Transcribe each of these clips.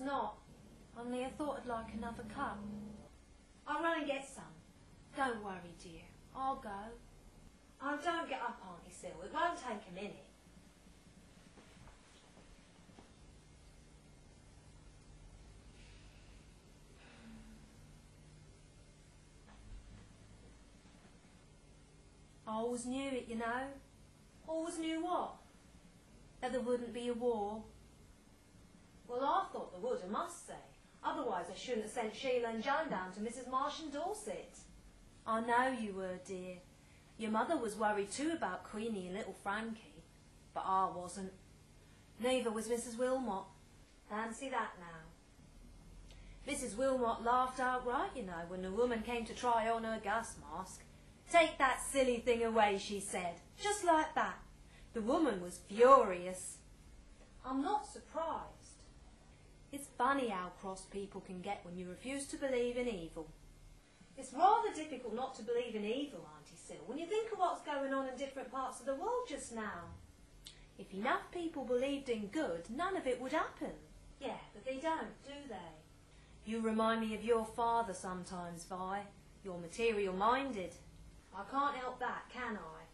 not. Only I thought I'd like another cup. I'll run and get some. Don't worry, dear. I'll go. Oh, don't get up, Auntie Syl. It won't take a minute. I always knew it, you know. Always knew what? That there wouldn't be a war. Well, I thought there would, I must say. Otherwise I shouldn't have sent Sheila and Joan down to Mrs. Marsh and Dorset. I know you were, dear. Your mother was worried too about Queenie and little Frankie. But I wasn't. Neither was Mrs. Wilmot. Fancy that now. Mrs. Wilmot laughed outright, you know, when the woman came to try on her gas mask. Take that silly thing away, she said. Just like that. The woman was furious. I'm not surprised. It's funny how cross people can get when you refuse to believe in evil. It's rather difficult not to believe in evil, Auntie Syl, when you think of what's going on in different parts of the world just now. If enough people believed in good, none of it would happen. Yeah, but they don't, do they? You remind me of your father sometimes, Vi. You're material-minded. I can't help that, can I?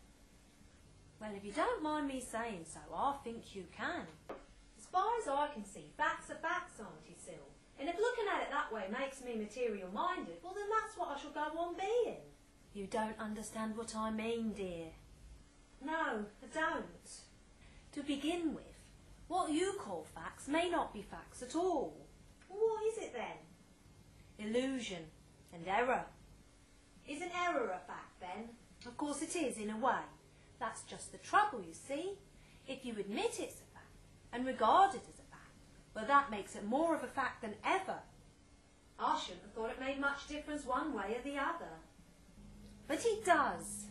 Well, if you don't mind me saying so, I think you can. As far as I can see, facts are facts, Auntie Syl. And if looking at it that way makes me material-minded, well then that's what I shall go on being. You don't understand what I mean, dear. No, I don't. To begin with, what you call facts may not be facts at all. Well, what is it then? Illusion and error. Is an error a fact then? Of course it is, in a way. That's just the trouble, you see. If you admit it's a fact and regard it as a fact, well, that makes it more of a fact than ever. I shouldn't have thought it made much difference one way or the other. But it does.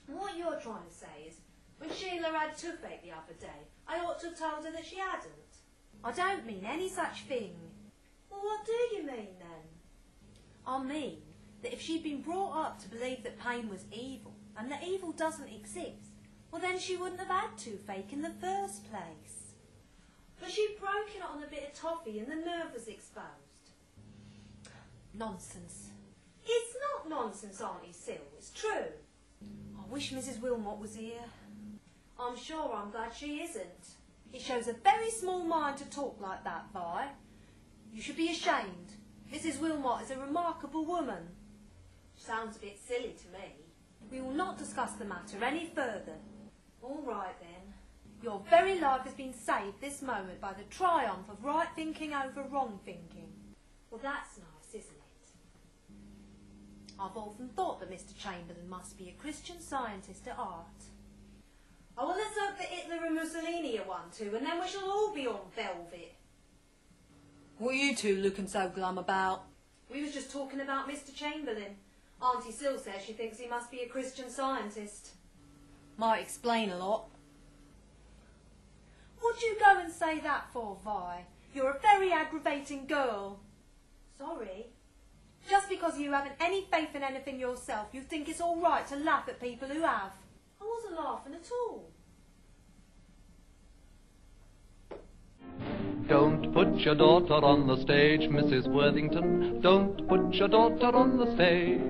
And what you're trying to say is, when Sheila had toothache the other day, I ought to have told her that she hadn't. I don't mean any such thing. Well, what do you mean then? I mean that if she'd been brought up to believe that pain was evil, and that evil doesn't exist, well then she wouldn't have had toothache in the first place. But she'd broken it on a bit of toffee and the nerve was exposed. Nonsense. It's not nonsense, Auntie Syl, it's true. I wish Mrs. Wilmot was here. I'm sure I'm glad she isn't. It shows a very small mind to talk like that, Vi. You should be ashamed. Mrs. Wilmot is a remarkable woman. Sounds a bit silly to me. We will not discuss the matter any further. All right then. Your very life has been saved this moment by the triumph of right thinking over wrong thinking. Well, that's nice, isn't it? I've often thought that Mr. Chamberlain must be a Christian Scientist at heart. Oh, well, let's hope that Hitler and Mussolini are one too, and then we shall all be on velvet. What are you two looking so glum about? We was just talking about Mr. Chamberlain. Auntie Syl says she thinks he must be a Christian Scientist. Might explain a lot. What'd you go and say that for, Vi? You're a very aggravating girl. Sorry. Just because you haven't any faith in anything yourself, you think it's all right to laugh at people who have. I wasn't laughing at all. Don't put your daughter on the stage, Mrs. Worthington. Don't put your daughter on the stage.